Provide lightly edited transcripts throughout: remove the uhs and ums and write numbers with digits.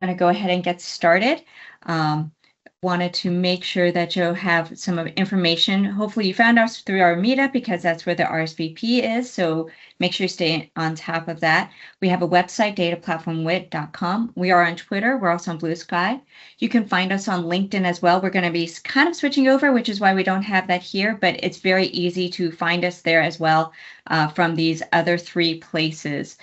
going to go ahead and get started. Wanted to make sure that you'll have some of information. Hopefully you found us through our meetup because that's where the RSVP is. So make sure you stay on top of that. We have a website, dataplatformwit.com. We are on Twitter. We're also on Blue Sky. You can find us on LinkedIn as well. We're going to be kind of switching over, which is why we don't have that here, but it's very easy to find us there as well from these other three places.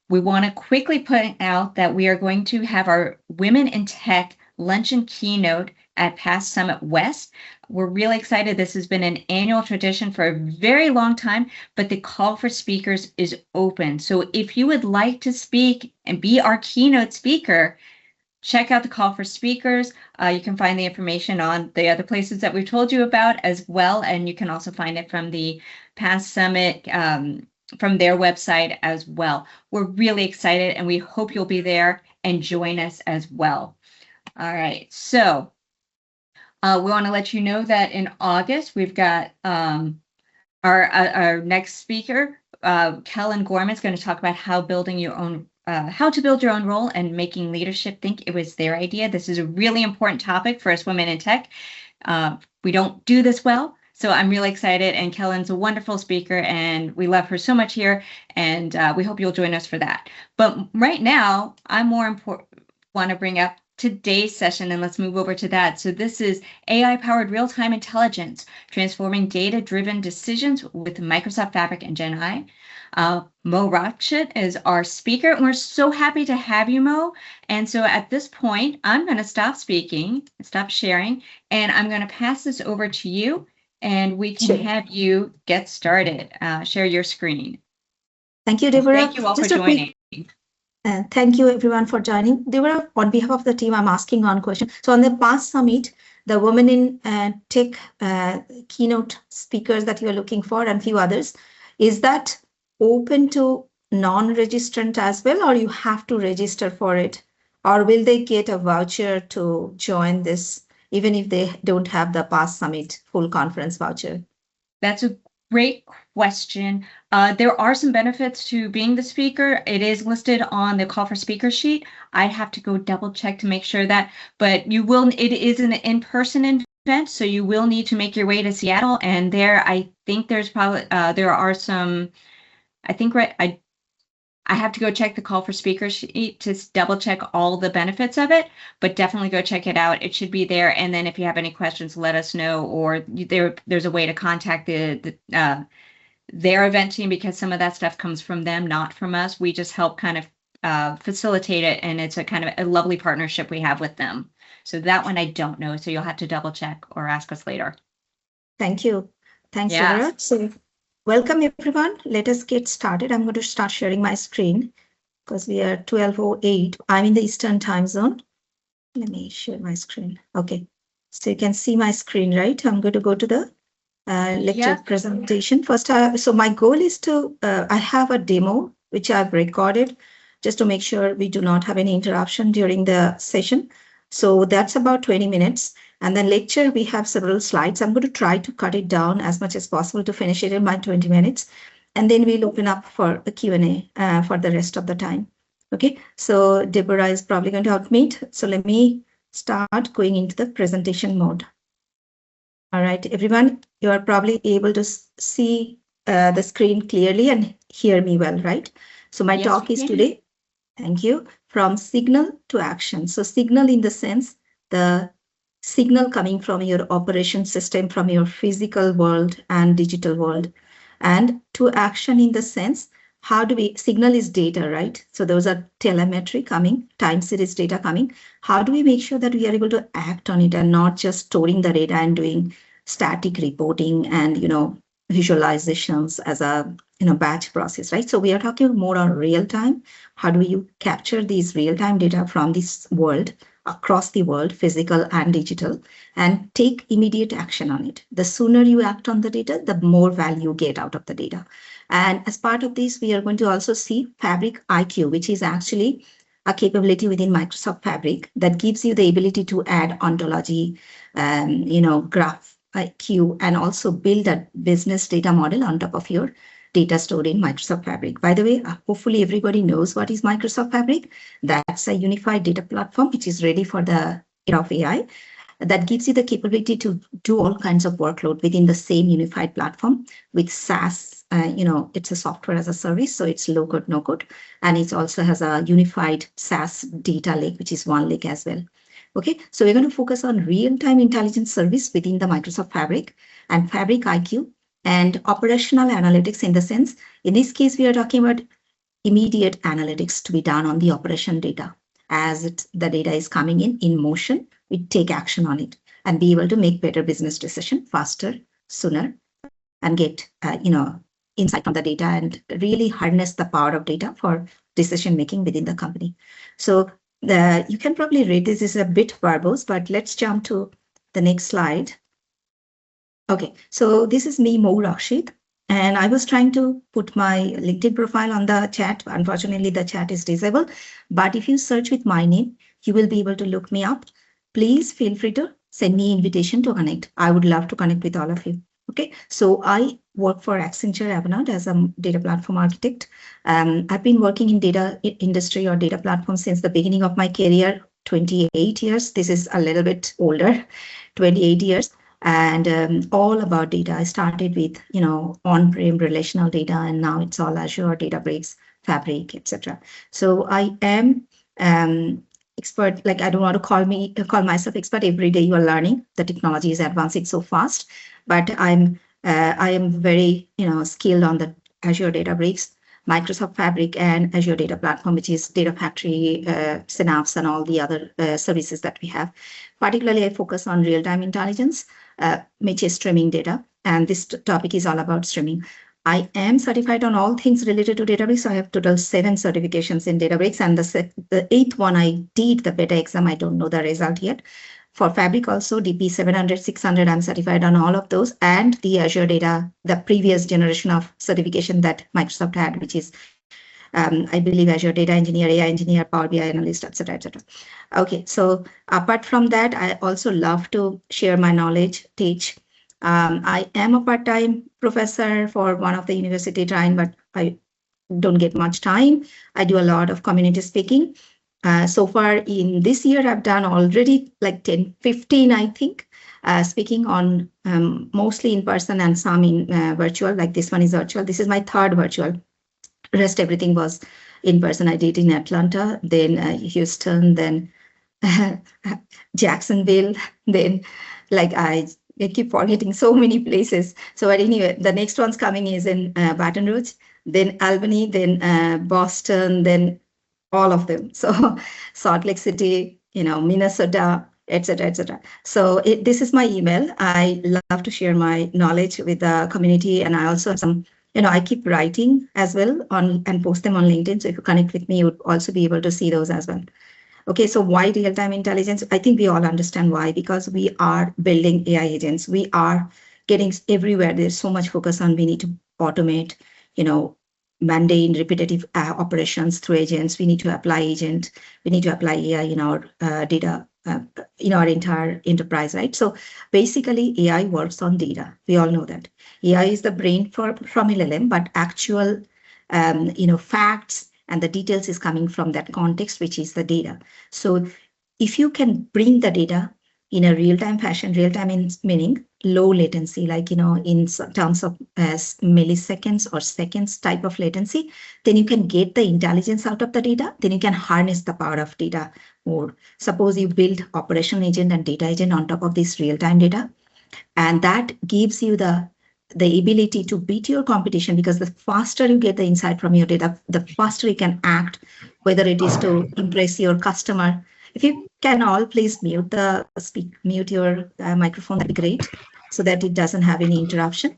We want to quickly point out that we are going to have our Women in Tech luncheon keynote at Past Summit West. We're really excited. This has been an annual tradition for a very long time, but the call for speakers is open. So if you would like to speak and be our keynote speaker, check out the call for speakers. You can find the information on the other places that we've told you about as well, and you can also find it from the Past Summit from their website as well. We're really excited, and we hope you'll be there and join us as well. All right, so we want to let you know that in August, we've got our next speaker, Kellen Gorman, is going to talk about how to build your own role and making leadership think it was their idea. This is a really important topic for us women in tech. We don't do this well, so I'm really excited, and Kellen's a wonderful speaker, and we love her so much here, and we hope you'll join us for that. But right now, I want to bring up today's session, and let's move over to that. So this is AI-powered real-time intelligence, transforming data-driven decisions with Microsoft Fabric and GenAI. Mo Rakshit is our speaker, and we're so happy to have you, Mo. And so at this point, I'm going to stop sharing, and I'm going to pass this over to you, and we can have you get started. Share your screen. Thank you, Deborah. Thank you all for joining. Thank you, everyone, for joining. Deborah, on behalf of the team, I'm asking one question. So on the past summit, the Women in Tech keynote speakers that you're looking for and few others, is that open to non-registrant as well, or you have to register for it? Or will they get a voucher to join this, even if they don't have the past summit full conference voucher? That's a great question. There are some benefits to being the speaker. It is listed on the call for speaker sheet. I have to go double check to make sure that, but it is an in-person event, so you will need to make your way to Seattle. And there, I think there's probably, there are some, I think, right, I have to go check the call for speaker sheet to double check all the benefits of it, but definitely go check it out. It should be there. And then if you have any questions, let us know, or there's a way to contact their event team, because some of that stuff comes from them, not from us. We just help kind of facilitate it, and it's a kind of a lovely partnership we have with them. So that one I don't know, so you'll have to double check or ask us later. Thank you. Thanks, Deborah. So welcome, everyone. Let us get started. I'm going to start sharing my screen because we are 12:08. I'm in the Eastern time zone. Let me share my screen. Okay. So you can see my screen, right? I'm going to go to the lecture presentation. First, so my goal is to, I have a demo which I've recorded just to make sure we do not have any interruption during the session. So that's about 20 minutes. And then lecture, we have several slides. I'm going to try to cut it down as much as possible to finish it in my 20 minutes. And then we'll open up for a Q&A for the rest of the time. Okay, so Deborah is probably going to help me. So let me start going into the presentation mode. All right, everyone, you are probably able to see the screen clearly and hear me well, right? So my talk is today, thank you, from signal to action. So signal in the sense, the signal coming from your operation system, from your physical world and digital world, and to action in the sense, how do we, signal is data, right? So those are telemetry coming, time series data coming. How do we make sure that we are able to act on it and not just storing the data and doing static reporting and, visualizations as a, batch process, right? So we are talking more on real time. How do you capture these real time data from this world, across the world, physical and digital, and take immediate action on it? The sooner you act on the data, the more value you get out of the data. And as part of this, we are going to also see Fabric IQ, which is actually a capability within Microsoft Fabric that gives you the ability to add ontology, graph IQ, and also build a business data model on top of your data stored in Microsoft Fabric. By the way, hopefully everybody knows what is Microsoft Fabric. That's a unified data platform which is ready for the era of AI. That gives you the capability to do all kinds of workload within the same unified platform with SaaS. It's a software as a service, so it's low code, no code, and it also has a unified SaaS data lake, which is one lake as well. Okay, so we're going to focus on real-time intelligence service within the Microsoft Fabric and Fabric IQ and operational analytics in the sense, in this case, we are talking about immediate analytics to be done on the operation data. As the data is coming in motion, we take action on it and be able to make better business decision faster, sooner, and get insight from the data and really harness the power of data for decision making within the company. So you can probably read this is a bit verbose, but let's jump to the next slide. Okay, so this is me, Rakshit. And I was trying to put my LinkedIn profile on the chat. Unfortunately, the chat is disabled. But if you search with my name, you will be able to look me up. Please feel free to send me an invitation to connect. I would love to connect with all of you. Okay, so I work for Accenture Avanade as a data platform architect. I've been working in data industry or data platform since the beginning of my career, 28 years. This is a little bit older, 28 years. And all about data. I started with, on-prem relational data, and now it's all Azure, Databricks, Fabric, etc. So I am expert. Like I don't want to call myself expert. Every day you are learning. The technology is advancing so fast, but I am very skilled on the Azure Databricks, Microsoft Fabric, and Azure Data Platform, which is Data Factory, Synapse, and all the other services that we have. Particularly, I focus on real-time intelligence, which is streaming data. And this topic is all about streaming. I am certified on all things related to Databricks. I have total 7 certifications in Databricks. And the 8th one, I did the beta exam. I don't know the result yet. For Fabric also, DP 700, 600, I'm certified on all of those. And the Azure Data, the previous generation of certification that Microsoft had, which is I believe Azure Data Engineer, AI Engineer, Power BI Analyst, etc., etc. Okay, so apart from that, I also love to share my knowledge, teach. I am a part-time professor for one of the university trying, but I don't get much time. I do a lot of community speaking. So far in this year, I've done already like 10, 15, I think, speaking on mostly in person and some in virtual, like this one is virtual. This is my 3rd virtual. Rest everything was in person. I did in Atlanta, then Houston, then Jacksonville, then like I keep forgetting so many places. So but anyway, the next one's coming is in Baton Rouge, then Albany, then Boston, then all of them. So Salt Lake City, Minnesota, etc., etc. So this is my email. I love to share my knowledge with the community, and I also have some. I keep writing as well and post them on LinkedIn. So if you connect with me, you would also be able to see those as well. Okay, so why real-time intelligence? I think we all understand why, because we are building AI agents. We are getting everywhere. There's so much focus on we need to automate, mundane, repetitive operations through agents. We need to apply agent. We need to apply AI in our data, in our entire enterprise, right? So basically, AI works on data. We all know that. AI is the brain from LLM, but actual, facts and the details is coming from that context, which is the data. So if you can bring the data in a real-time fashion, real-time meaning low latency, like, in terms of milliseconds or seconds type of latency, then you can get the intelligence out of the data, then you can harness the power of data more. Suppose you build operational agent and data agent on top of this real-time data, and that gives you the ability to beat your competition, because the faster you get the insight from your data, the faster you can act, whether it is to impress your customer. If you can all please mute your microphone, that'd be great, so that it doesn't have any interruption.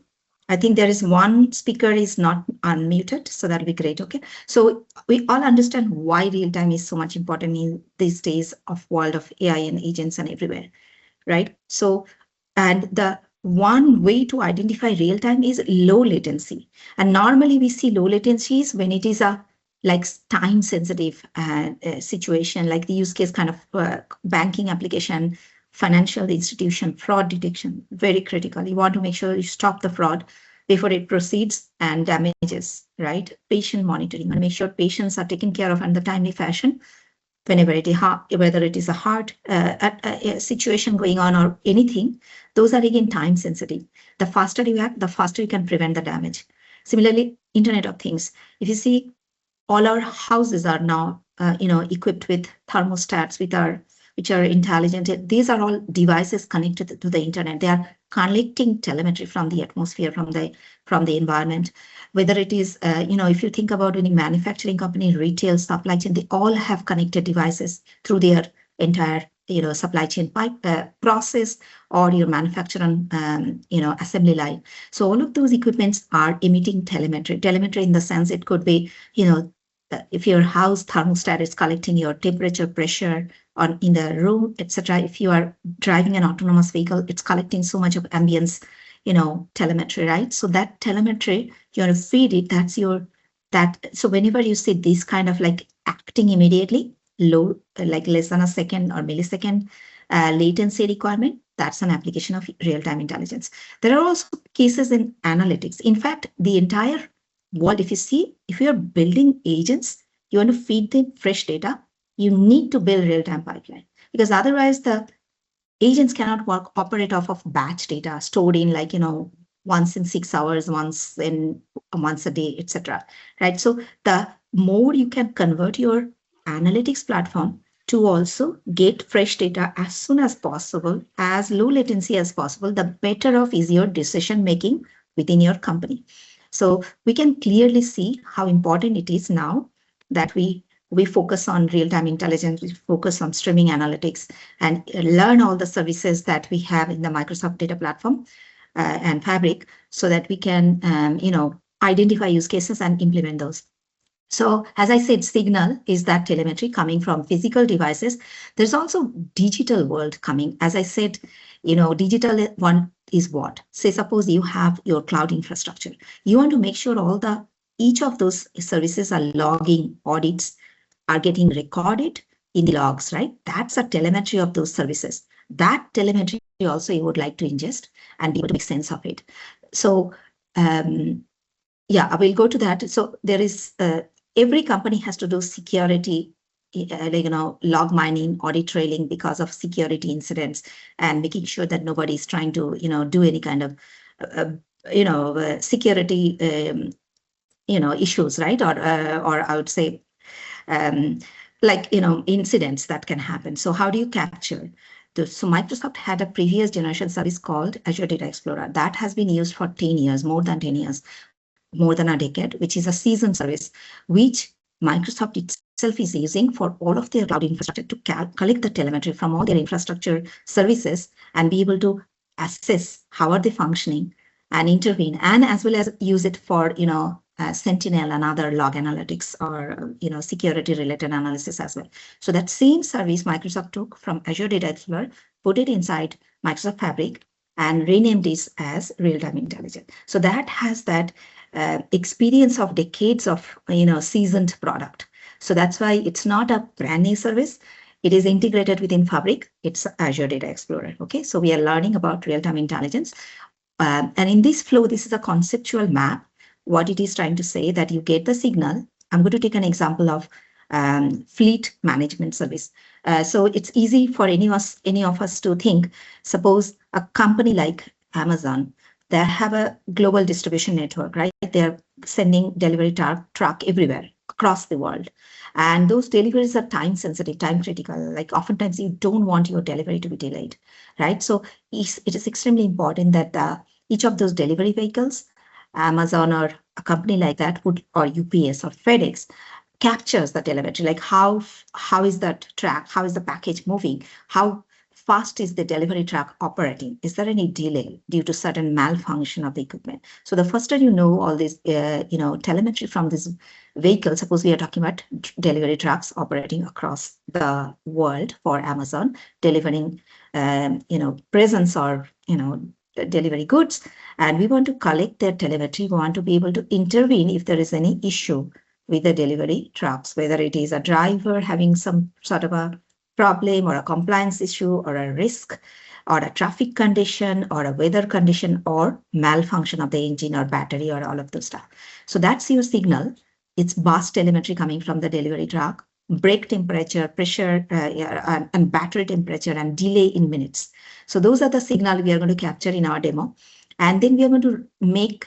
I think there is one speaker is not unmuted, so that'll be great. Okay, so we all understand why real time is so much important in these days of world of AI and agents and everywhere, right? So, and the one way to identify real time is low latency, and normally we see low latencies when it is a like time sensitive situation, like the use case kind of banking application, financial institution, fraud detection, very critical. You want to make sure you stop the fraud before it proceeds and damages, right? Patient monitoring, and make sure patients are taken care of in the timely fashion whenever it is whether it is a hard a situation going on or anything. Those are again time sensitive. The faster you act, the faster you can prevent the damage. Similarly, Internet of Things. If you see, all our houses are now equipped with thermostats which are intelligent. These are all devices connected to the internet. They are collecting telemetry from the atmosphere, from the environment. Whether it is if you think about any manufacturing company, retail, supply chain, they all have connected devices through their entire supply chain process, or your manufacturing assembly line. So all of those equipments are emitting telemetry in the sense it could be if your house thermostat is collecting your temperature, pressure in the room, etc. If you are driving an autonomous vehicle, it's collecting so much of ambience telemetry, right? So that telemetry, you want to feed it. So whenever you see this kind of like acting immediately, low, like less than a second or millisecond latency requirement, that's an application of real-time intelligence. There are also cases in analytics. In fact, the entire world, if you are building agents, you want to feed them fresh data, you need to build real-time pipeline, because otherwise the agents cannot operate off of batch data stored in once in 6 hours, once a day, etc. Right? So the more you can convert your analytics platform to also get fresh data as soon as possible, as low latency as possible, the better off is your decision making within your company. So we can clearly see how important it is now that we focus on real-time intelligence, we focus on streaming analytics, and learn all the services that we have in the Microsoft Data Platform and Fabric, so that we can identify use cases and implement those. So as I said, signal is that telemetry coming from physical devices. There's also digital world coming. As I said, digital one is what? Say, suppose you have your cloud infrastructure. You want to make sure each of those services are logging, audits are getting recorded in the logs, right? That's a telemetry of those services. That telemetry also you would like to ingest and be able to make sense of it. So yeah, I will go to that. So there is every company has to do security, log mining, audit trailing because of security incidents, and making sure that nobody is trying to, do any kind of, security, issues, right? Or I would say, incidents that can happen. So how do you capture? So Microsoft had a previous generation service called Azure Data Explorer that has been used for 10 years, more than 10 years. More than a decade, which is a seasoned service, which Microsoft itself is using for all of their cloud infrastructure to collect the telemetry from all their infrastructure services and be able to assess how are they functioning and intervene, and as well as use it for Sentinel and other log analytics or security related analysis as well. So that same service Microsoft took from Azure Data Explorer, put it inside Microsoft Fabric, and renamed this as real-time intelligence. So that has that experience of decades of seasoned product. So that's why it's not a brand new service. It is integrated within Fabric. It's Azure Data Explorer. Okay, so we are learning about real-time intelligence, and in this flow, this is a conceptual map. What it is trying to say that you get the signal. I'm going to take an example of fleet management service. So it's easy for any of us to think. Suppose a company like Amazon, they have a global distribution network, right? They're sending delivery truck everywhere across the world. And those deliveries are time sensitive, time critical. Like oftentimes you don't want your delivery to be delayed, right? So it is extremely important that each of those delivery vehicles, Amazon or a company like that or UPS or FedEx, captures the telemetry, like how is that track, how is the package moving, how fast is the delivery truck operating, is there any delay due to certain malfunction of the equipment. So the faster you know all this telemetry from this vehicle, suppose we are talking about delivery trucks operating across the world for Amazon, delivering presents or delivery goods, and we want to collect their telemetry. We want to be able to intervene if there is any issue with the delivery trucks, whether it is a driver having some sort of a problem or a compliance issue or a risk or a traffic condition or a weather condition or malfunction of the engine or battery or all of those stuff. So that's your signal. It's bus telemetry coming from the delivery truck, brake temperature, pressure, and battery temperature and delay in minutes. So those are the signal we are going to capture in our demo. And then we are going to make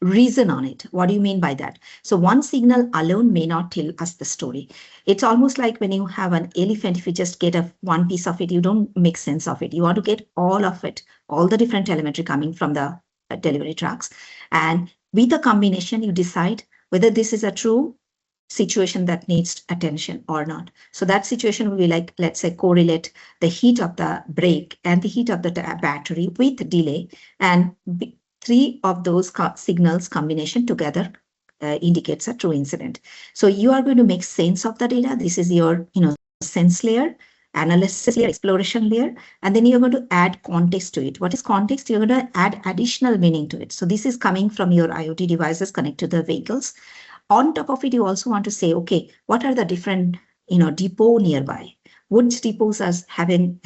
reason on it. What do you mean by that? So one signal alone may not tell us the story. It's almost like when you have an elephant, if you just get one piece of it, you don't make sense of it. You want to get all of it, all the different telemetry coming from the delivery trucks. And with the combination, you decide whether this is a true situation that needs attention or not. So that situation will be like, let's say, correlate the heat of the brake and the heat of the battery with delay, and three of those signals combination together indicates a true incident. So you are going to make sense of the data. This is your, sense layer, analysis layer, exploration layer, and then you're going to add context to it. What is context? You're going to add additional meaning to it. So this is coming from your IoT devices connected to the vehicles. On top of it, you also want to say, okay, what are the different, depot nearby? Which depots are having,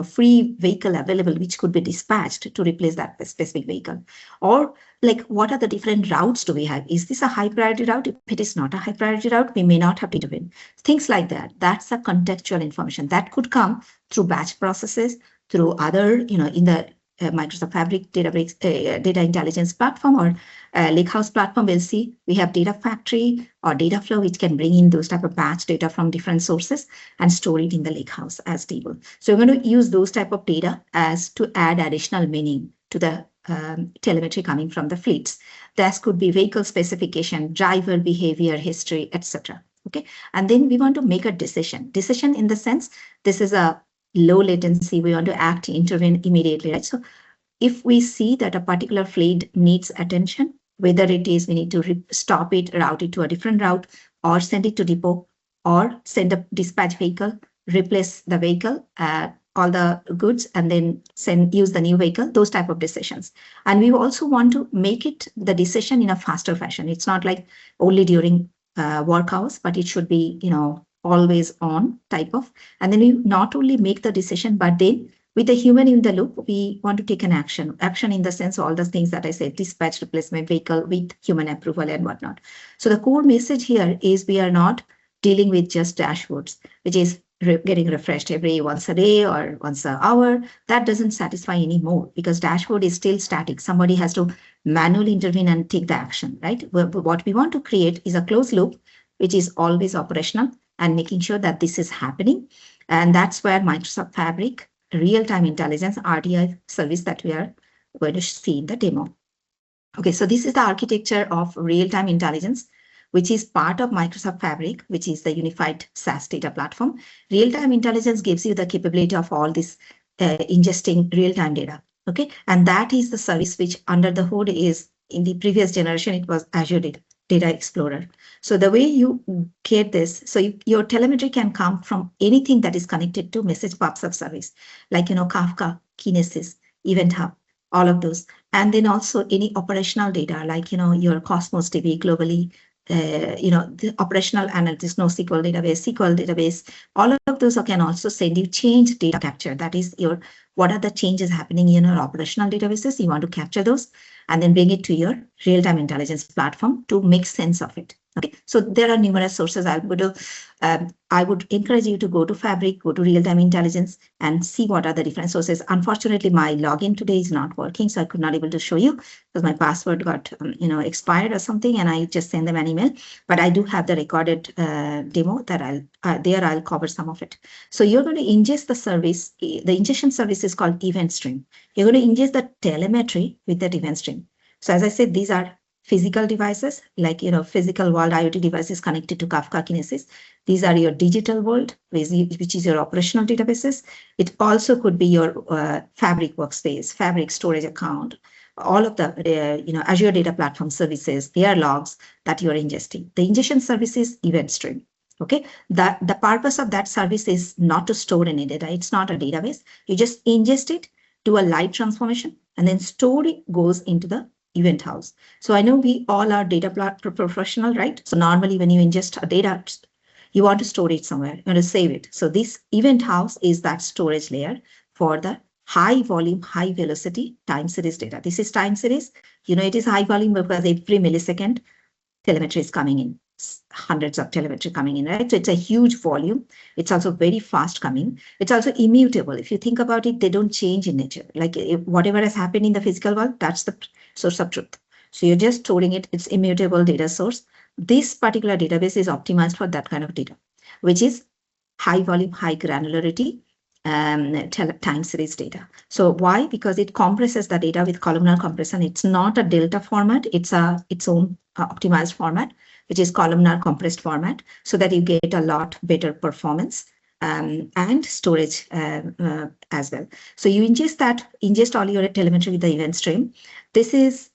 free vehicle available, which could be dispatched to replace that specific vehicle? Or like, what are the different routes do we have? Is this a high priority route? If it is not a high priority route, we may not have to intervene. Things like that. That's a contextual information that could come through batch processes, through other, in the Microsoft Fabric Databricks data intelligence platform or Lakehouse platform. We'll see we have data factory or data flow, which can bring in those type of batch data from different sources and store it in the Lakehouse as table. So we're going to use those type of data as to add additional meaning to the telemetry coming from the fleets. That could be vehicle specification, driver behavior, history, etc. Okay, and then we want to make a decision. Decision in the sense, this is a low latency, we want to act, intervene immediately, right? So if we see that a particular fleet needs attention, whether it is we need to stop it, route it to a different route, or send it to depot, or send a dispatch vehicle, replace the vehicle, all the goods, and then use the new vehicle, those type of decisions. And we also want to make it the decision in a faster fashion. It's not like only during work hours, but it should be, always on type of, and then we not only make the decision, but then with the human in the loop, we want to take an action in the sense of all the things that I said, dispatch, replacement vehicle with human approval and whatnot. So the core message here is we are not dealing with just dashboards, which is getting refreshed every once a day or once an hour. That doesn't satisfy anymore because dashboard is still static. Somebody has to manually intervene and take the action, right? What we want to create is a closed loop, which is always operational and making sure that this is happening. And that's where Microsoft Fabric real-time intelligence RTI service that we are going to see in the demo. Okay, so this is the architecture of real-time intelligence, which is part of Microsoft Fabric, which is the unified SaaS data platform. Real-time intelligence gives you the capability of all this ingesting real-time data. Okay, and that is the service which under the hood is, in the previous generation, it was Azure Data Explorer. So the way you get this, so your telemetry can come from anything that is connected to message PubSub service, like, Kafka, Kinesis, Eventhouse, all of those. And then also any operational data, like, your Cosmos DB globally, the operational analytics, NoSQL database, SQL database, all of those can also send you change data capture. That is what are the changes happening in your operational databases? You want to capture those and then bring it to your real-time intelligence platform to make sense of it. Okay, so there are numerous sources. I would encourage you to go to Fabric, go to real-time intelligence, and see what are the different sources. Unfortunately, my login today is not working, so I could not able to show you because my password got expired or something, and I just send them an email. But I do have the recorded demo that I'll cover some of it. So you're going to ingest the service. The ingestion service is called event stream. You're going to ingest the telemetry with that event stream. So as I said, these are physical devices, like, physical world IoT devices connected to Kafka Kinesis. These are your digital world, which is your operational databases. It also could be your Fabric workspace, Fabric storage account, all of the, Azure Data Platform services, their logs that you are ingesting. The ingestion service is event stream. Okay, the purpose of that service is not to store any data. It's not a database. You just ingest it, do a light transformation, and then store it goes into the Eventhouse. So I know we all are data professional, right? So normally when you ingest a data, You want to store it somewhere, you want to save it. So this Eventhouse is that storage layer for the high volume, high velocity time series data. This is time series. It is high volume because every millisecond telemetry is coming in, hundreds of telemetry coming in, right? So it's a huge volume. It's also very fast coming. It's also immutable. If you think about it, they don't change in nature. Like whatever has happened in the physical world, that's the source of truth. So you're just storing it. It's immutable data source. This particular database is optimized for that kind of data, which is high volume, high granularity, time series data. So why? Because it compresses the data with columnar compression. It's not a delta format. It's its own optimized format, which is columnar compressed format, so that you get a lot better performance and storage as well. So you ingest all your telemetry with the event stream. This is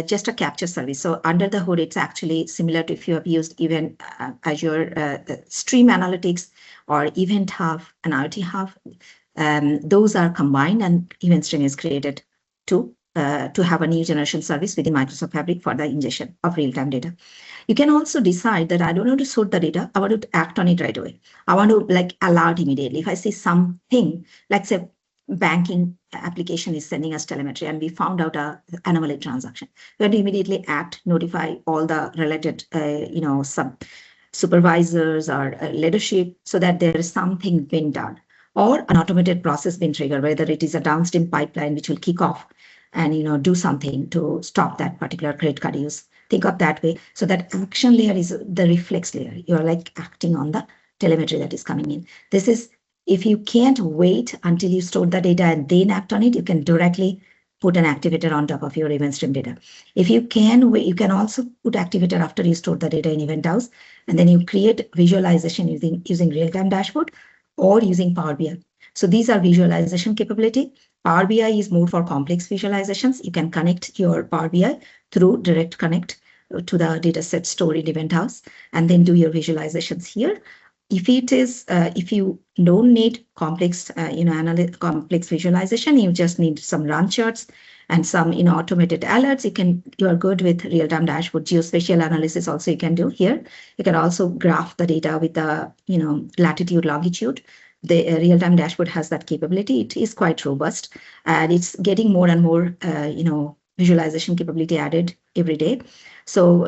just a capture service. So under the hood, it's actually similar to if you have used even Azure Stream Analytics or Event Hub and IoT Hub. Those are combined, and Event Stream is created to have a new generation service within Microsoft Fabric for the ingestion of real-time data. You can also decide that I don't want to sort the data. I want to act on it right away. I want to alert immediately. If I see something, like say banking application is sending us telemetry and we found out an anomaly transaction, we have to immediately act, notify all the related, supervisors or leadership, so that there is something being done, or an automated process being triggered, whether it is a downstream pipeline which will kick off and do something to stop that particular credit card use. Think of that way. So that action layer is the reflex layer. You're acting on the telemetry that is coming in. This is, if you can't wait until you store the data and then act on it, you can directly put an activator on top of your event stream data. If you can wait, you can also put activator after you store the data in Eventhouse, and then you create visualization using real-time dashboard or using Power BI. So these are visualization capability. Power BI is more for complex visualizations. You can connect your Power BI through direct connect to the data set stored in Eventhouse, and then do your visualizations here. If it is, if you don't need complex, complex visualization, you just need some run charts and some, automated alerts. You are good with real-time dashboard. Geospatial analysis also you can do here. You can also graph the data with the, latitude, longitude. The real-time dashboard has that capability. It is quite robust, and it's getting more and more, visualization capability added every day. So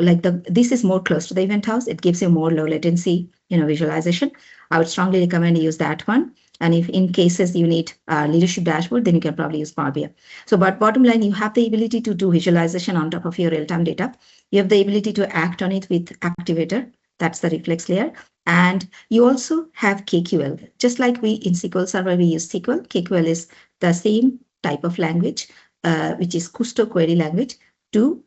this is more close to the Eventhouse. It gives you more low latency, visualization. I would strongly recommend you use that one. And if in cases you need leadership dashboard, then you can probably use Power BI. So, but bottom line, you have the ability to do visualization on top of your real-time data. You have the ability to act on it with Activator. That's the reflex layer. And you also have KQL. Just like we in SQL Server, we use SQL. KQL is the same type of language, which is Kusto query language, to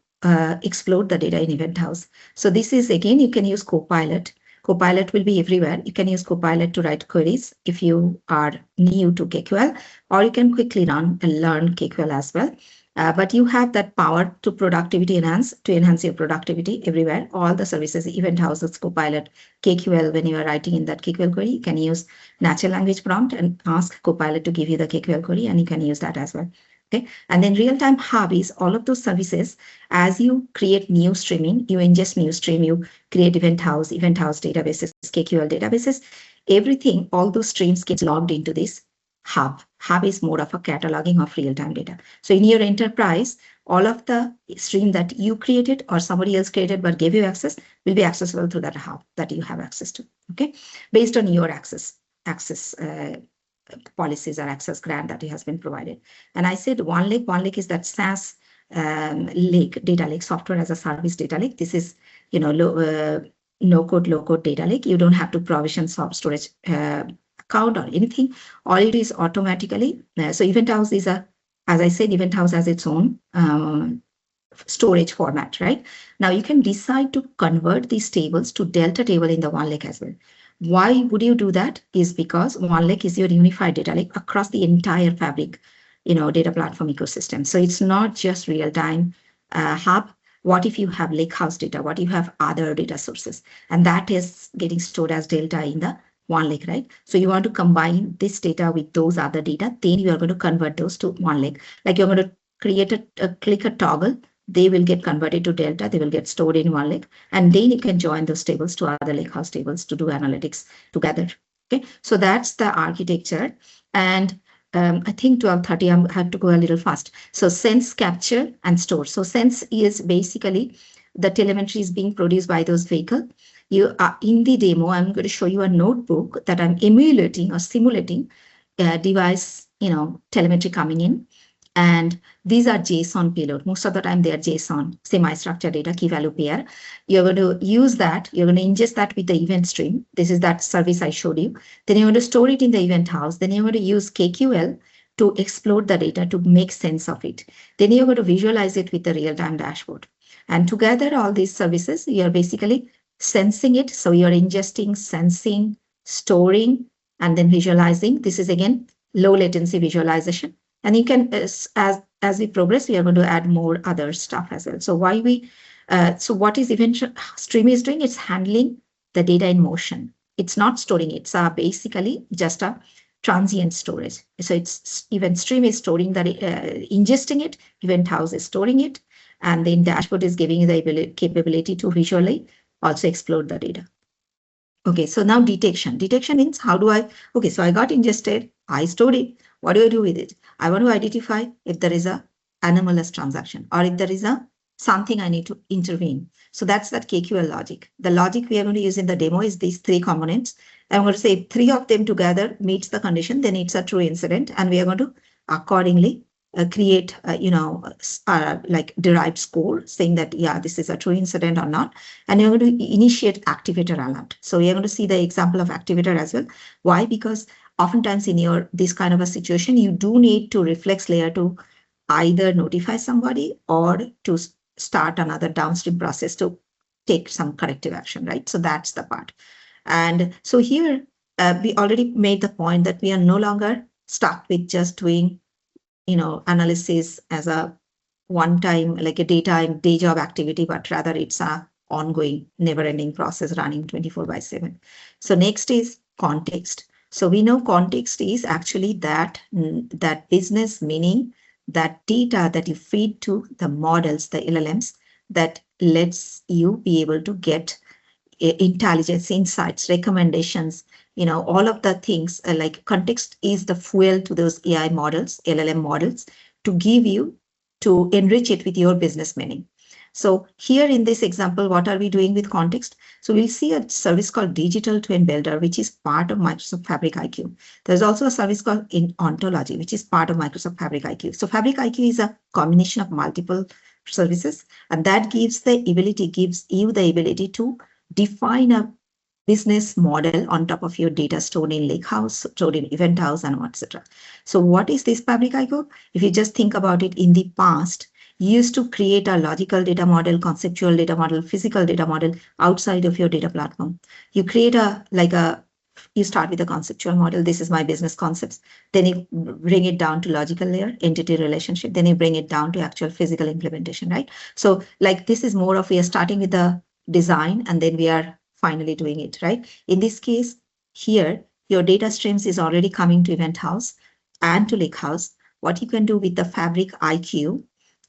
explode the data in Eventhouse. So this is, again, you can use Copilot. Copilot will be everywhere. You can use Copilot to write queries if you are new to KQL, or you can quickly run and learn KQL as well. But you have that power to enhance your productivity everywhere. All the services, Eventhouse's Copilot, KQL, when you are writing in that KQL query, you can use natural language prompt and ask Copilot to give you the KQL query, and you can use that as well. Okay. And then real-time hub is all of those services. As you create new streaming, you ingest new stream, you create Eventhouse databases, KQL databases, everything, all those streams get logged into this hub. Hub is more of a cataloging of real-time data. So in your enterprise, all of the stream that you created or somebody else created but gave you access will be accessible through that hub that you have access to. Okay. Based on your access policies or access grant that has been provided. And I said One Lake is that SaaS data lake, software as a service data lake. This is, no code, low code data lake. You don't have to provision storage account or anything. All it is automatically. So Eventhouse is as I said, Eventhouse has its own storage format, right? Now you can decide to convert these tables to Delta table in the One Lake as well. Why would you do that? Is because One Lake is your unified data lake across the entire Fabric, data platform ecosystem. So it's not just real-time hub. What if you have lakehouse data? What if you have other data sources? And that is getting stored as Delta in the One Lake, right? So you want to combine this data with those other data, then you are going to convert those to One Lake. Like you're going to click a toggle they will get converted to Delta, they will get stored in one lake, and then you can join those tables to other lakehouse tables to do analytics together. Okay, so that's the architecture. And I think 12:30, I have to go a little fast. So sense, capture, and store. So sense is basically the telemetry is being produced by those vehicles. You are in the demo, I'm going to show you a notebook that I'm emulating or simulating device, telemetry coming in. And these are JSON payload. Most of the time they are JSON, semi-structured data, key value pair. You're going to use that. You're going to ingest that with the event stream. This is that service I showed you. Then you're going to store it in the Eventhouse. Then you're going to use KQL to explode the data to make sense of it. Then you're going to visualize it with the real-time dashboard. And together, all these services, you're basically sensing it. So you're ingesting, sensing, storing, and then visualizing. This is again low latency visualization. And you can, as we progress, we are going to add more other stuff as well. So so what is event stream is doing? It's handling the data in motion. It's not storing it. It's basically just a transient storage. So it's event stream is storing that, ingesting it. Eventhouse is storing it, and then dashboard is giving you the capability to visually also explore the data. Okay, so now detection. Detection means how do I? Okay, so I got ingested. I stored it. What do I do with it? I want to identify if there is a anomalous transaction or if there is something I need to intervene. So that's that KQL logic. The logic we are going to use in the demo is these three components. I'm going to say if three of them together meets the condition, then it's a true incident, and we are going to accordingly create, like derived score saying that, yeah, this is a true incident or not. And you're going to initiate activator alert. So you're going to see the example of activator as well. Why? Because oftentimes in this kind of a situation, you do need to reflex layer to either notify somebody or to start another downstream process to take some corrective action, right? So that's the part. And so here, we already made the point that we are no longer stuck with just doing, analysis as a one-time, like a day job activity, but rather it's a ongoing, never-ending process running 24/7. So next is context. So we know context is actually that business, meaning that data that you feed to the models, the LLMs, that lets you be able to get intelligence, insights, recommendations, all of the things. Like context is the fuel to those AI models, LLM models, to give you, to enrich it with your business meaning. So here in this example, what are we doing with context? So we'll see a service called Digital Twin Builder, which is part of Microsoft Fabric IQ. There's also a service called Ontology, which is part of Microsoft Fabric IQ. So Fabric IQ is a combination of multiple services, and that gives you the ability to define a business model on top of your data stored in Lakehouse, stored in Eventhouse, and etc. So what is this Fabric IQ? If you just think about it, in the past, you used to create a logical data model, conceptual data model, physical data model outside of your data platform. You create you start with a conceptual model. This is my business concepts. Then you bring it down to logical layer, entity relationship. Then you bring it down to actual physical implementation, right? So like this is more of, we are starting with the design and then we are finally doing it, right? In this case, here, your data streams is already coming to Eventhouse and to Lakehouse. What you can do with the Fabric IQ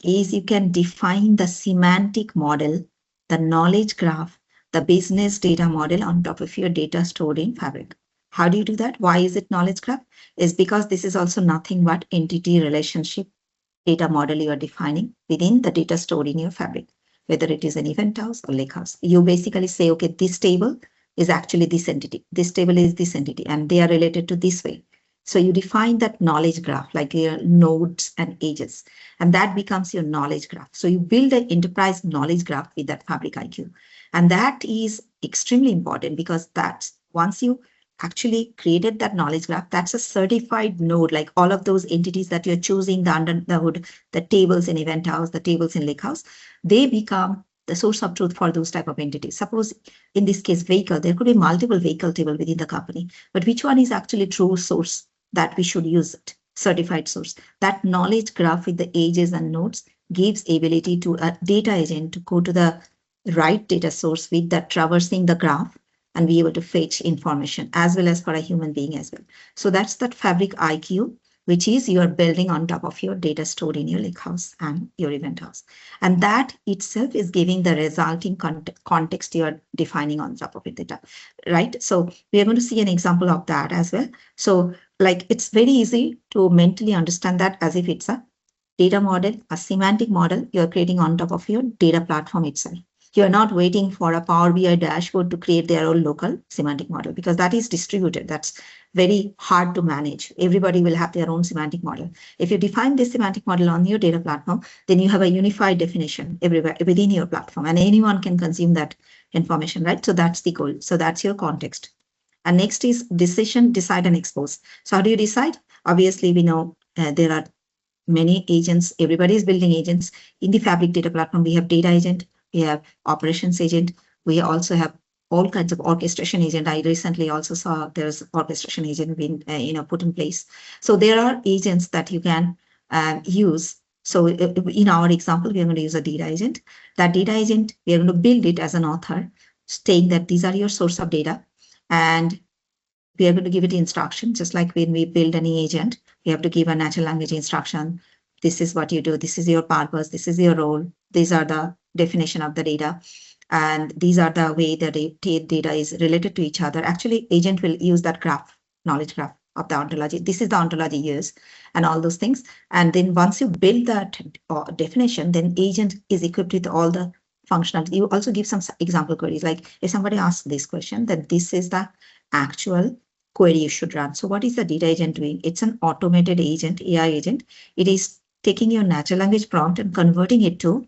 is you can define the semantic model, the knowledge graph, the business data model on top of your data stored in Fabric. How do you do that? Why is it knowledge graph? Is because this is also nothing but entity relationship data model you are defining within the data stored in your Fabric, whether it is an Eventhouse or Lakehouse. You basically say, okay, this table is actually this entity. This table is this entity, and they are related to this way. So you define that knowledge graph, like your nodes and edges, and that becomes your knowledge graph. So you build an enterprise knowledge graph with that Fabric IQ. And that is extremely important because that's, once you actually created that knowledge graph, that's a certified node, like all of those entities that you're choosing, the under the hood, the tables in Eventhouse, the tables in Lakehouse, they become the source of truth for those type of entities. Suppose in this case, vehicle, there could be multiple vehicle table within the company, but which one is actually true source that we should use it, certified source? That knowledge graph with the edges and nodes gives ability to a data agent to go to the right data source with that traversing the graph and be able to fetch information, as well as for a human being as well. So that's that Fabric IQ. which is you are building on top of your data stored in your Lakehouse and your Eventhouse. And that itself is giving the resulting context you are defining on top of it data, right? So we are going to see an example of that as well. So like it's very easy to mentally understand that as if it's a data model, a semantic model you're creating on top of your data platform itself. You're not waiting for a Power BI dashboard to create their own local semantic model because that is distributed. That's very hard to manage. Everybody will have their own semantic model. If you define this semantic model on your data platform, then you have a unified definition everywhere within your platform and anyone can consume that information, right? So that's the goal. So that's your context. And next is decision, decide, and expose. So how do you decide? Obviously, we know there are many agents. Everybody is building agents. In the Fabric data platform, we have data agent, we have operations agent, we also have all kinds of orchestration agent. I recently also saw there's orchestration agent being put in place. So there are agents that you can use. So in our example, we are going to use a data agent. That data agent, we are going to build it as an author, saying that these are your source of data. And we are going to give it instruction, just like when we build any agent, we have to give a natural language instruction. This is what you do. This is your purpose. This is your role. These are the definition of the data. And these are the way the data is related to each other. Actually, agent will use that graph, knowledge graph of the ontology. This is the ontology used and all those things. And then once you build that definition, then agent is equipped with all the functionality. You also give some example queries. Like if somebody asks this question, then this is the actual query you should run. So what is the data agent doing? It's an automated agent, AI agent. It is taking your natural language prompt and converting it to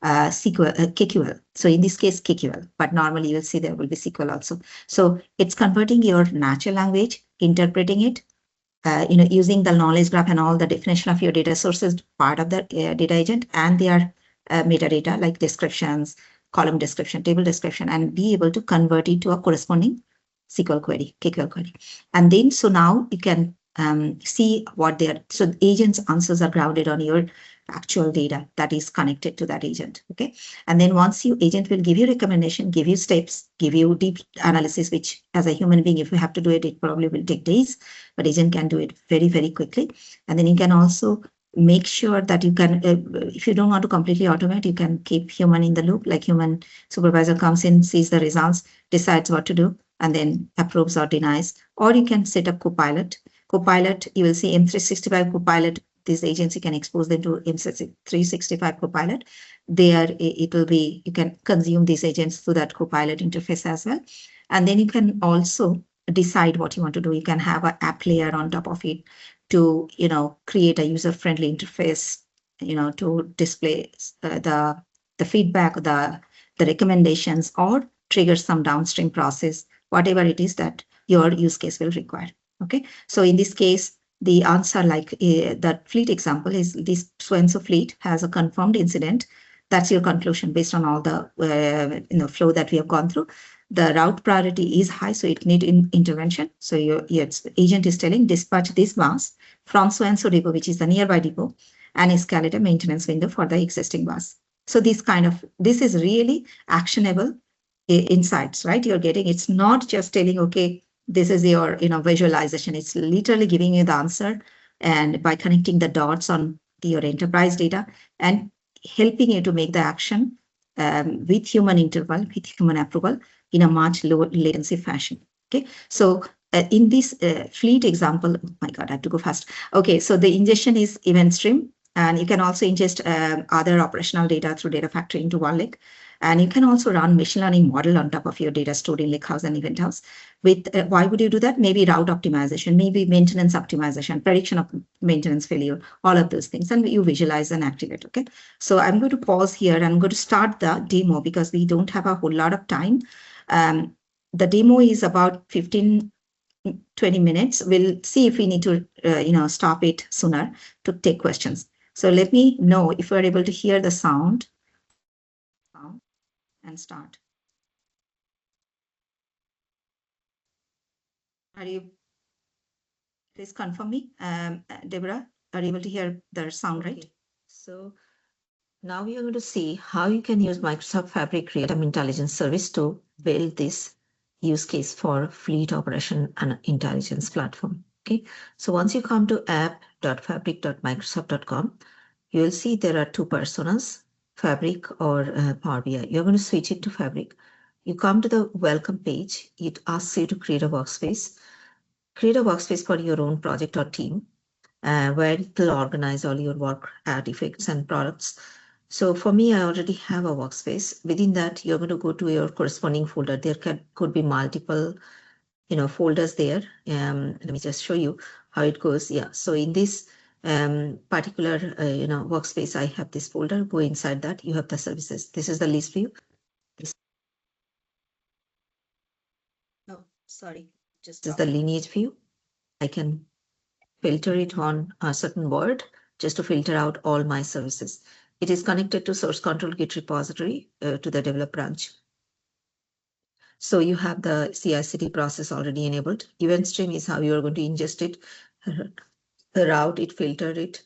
KQL. So in this case, KQL, but normally you'll see there will be SQL also. So it's converting your natural language, interpreting it, using the knowledge graph and all the definition of your data sources, part of the data agent and their metadata like descriptions, column description, table description, and be able to convert it to a corresponding SQL query, KQL query. And then, so now you can see what they're, so the agent's answers are grounded on your actual data that is connected to that agent, okay? And then once you, agent will give you recommendation, give you steps, give you deep analysis, which as a human being, if you have to do it, it probably will take days, but agent can do it very, very quickly. And then you can also make sure that you can, if you don't want to completely automate, you can keep human in the loop, like human supervisor comes in, sees the results, decides what to do, and then approves or denies. Or you can set up Copilot. Copilot, you will see M365 Copilot. This agency can expose them to M365 Copilot. There, it will be, you can consume these agents through that Copilot interface as well. And then you can also decide what you want to do. You can have an app layer on top of it to, create a user-friendly interface, to display the feedback, the recommendations, or trigger some downstream process, whatever it is that your use case will require. Okay, so in this case, the answer, like that fleet example, is this so-and-so fleet has a confirmed incident. That's your conclusion based on all the flow that we have gone through. The route priority is high, so it needs intervention. So your agent is telling dispatch this bus from so-and-so depot, which is the nearby depot, and escalate a maintenance window for the existing bus. So this is really actionable insights, right? You're getting, it's not just telling, okay, this is your, visualization. It's literally giving you the answer, and by connecting the dots on your enterprise data and helping you to make the action with human interval, with human approval in a much lower latency fashion. Okay, so in this fleet example, oh my God, I have to go fast. Okay, so the ingestion is event stream, and you can also ingest other operational data through Data Factory into one lake. And you can also run machine learning model on top of your data stored in Lakehouse and Eventhouse. With why would you do that? Maybe route optimization, maybe maintenance optimization, prediction of maintenance failure, all of those things, and you visualize and activate. Okay, so I'm going to pause here and I'm going to start the demo because we don't have a whole lot of time. The demo is about 15-20 minutes. We'll see if we need to stop it sooner to take questions. So let me know if you're able to hear the sound. And start. Are you? Please confirm me, Deborah. Are you able to hear the sound, right? So now we are going to see how you can use Microsoft Fabric Real-Time Intelligence Service to build this use case for fleet operation and intelligence platform. Okay, so once you come to app dev.fabric.microsoft.com, you will see there are two personas, Fabric or Power BI. You're going to switch it to Fabric. You come to the welcome page. It asks you to create a workspace. Create a workspace for your own project or team where it will organize all your work artifacts and products. So for me, I already have a workspace. Within that, you're going to go to your corresponding folder. There could be multiple folders there. Let me just show you how it goes. Yeah. So in this particular workspace, I have this folder. Go inside that. You have the services. This is the list view. No, sorry. Just is the lineage view. I can filter it on a certain word just to filter out all my services. It is connected to source control git repository to the develop branch. So you have the CI/CD process already enabled. Event stream is how you're going to ingest it, route it, filter it,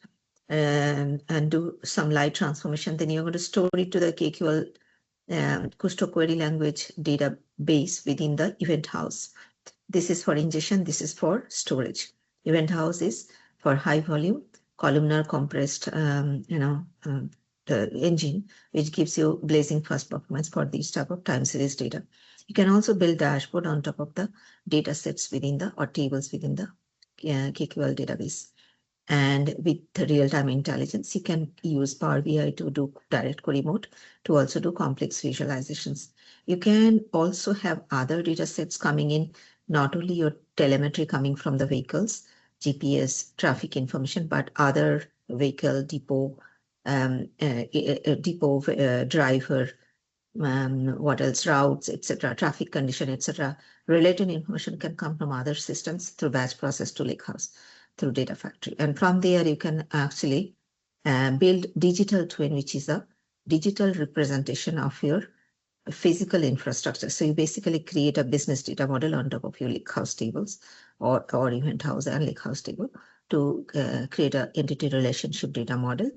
and do some light transformation. Then you're going to store it to the KQL Kusto query language database within the Eventhouse. This is for ingestion. This is for storage. Eventhouse is for high volume, columnar compressed, engine, which gives you blazing fast performance for these type of time series data. You can also build dashboard on top of the data sets within the or tables within the KQL database. And with real-time intelligence, you can use Power BI to do direct query mode to also do complex visualizations. You can also have other data sets coming in, not only your telemetry coming from the vehicles, GPS, traffic information, but other vehicle, depot, driver, what else, routes, etc., traffic condition, etc. Related information can come from other systems through batch process to Lakehouse, through Data Factory. And from there, you can actually build digital twin, which is a digital representation of your physical infrastructure. So you basically create a business data model on top of your Lakehouse tables or Eventhouse and Lakehouse table to create an entity relationship data model,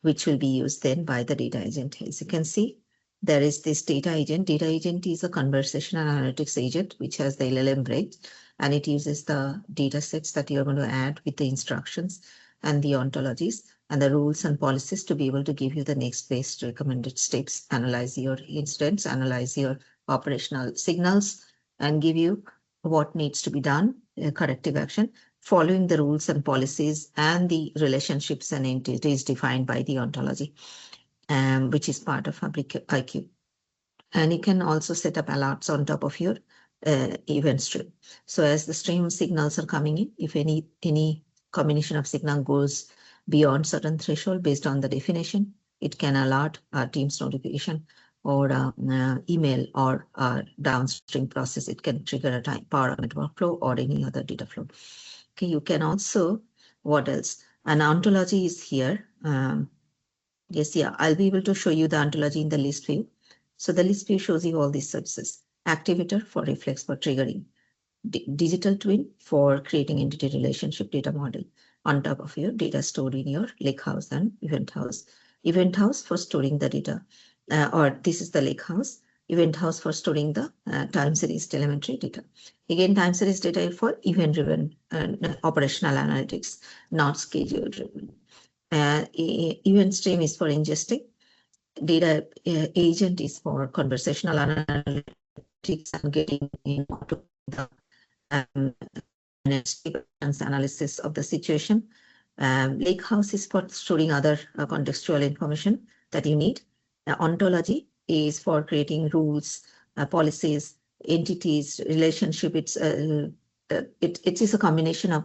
which will be used then by the data agent. As you can see, there is this data agent. Data agent is a conversational analytics agent, which has the LLM bridge, and it uses the data sets that you're going to add with the instructions and the ontologies and the rules and policies to be able to give you the next best recommended steps, analyze your incidents, analyze your operational signals, and give you what needs to be done, corrective action, following the rules and policies and the relationships and entities defined by the ontology, which is part of Fabric IQ. And you can also set up alerts on top of your event stream. So as the stream signals are coming in, if any combination of signal goes beyond certain threshold based on the definition, it can alert our Teams notification or email or downstream process. It can trigger a Power Automate workflow or any other data flow. Okay, you can also, what else? An ontology is here. Yes, yeah, I'll be able to show you the ontology in the list view. So the list view shows you all these services. Activator for reflex for triggering. Digital twin for creating entity relationship data model on top of your data stored in your Lakehouse and Eventhouse. Eventhouse for storing the data, or this is the Lakehouse. Eventhouse for storing the time series telemetry data. Again, time series data for event-driven operational analytics, not schedule-driven. Event stream is for ingesting. Data agent is for conversational analytics and getting into the analysis of the situation. Lakehouse is for storing other contextual information that you need. Ontology is for creating rules, policies, entities, relationship. It is a combination of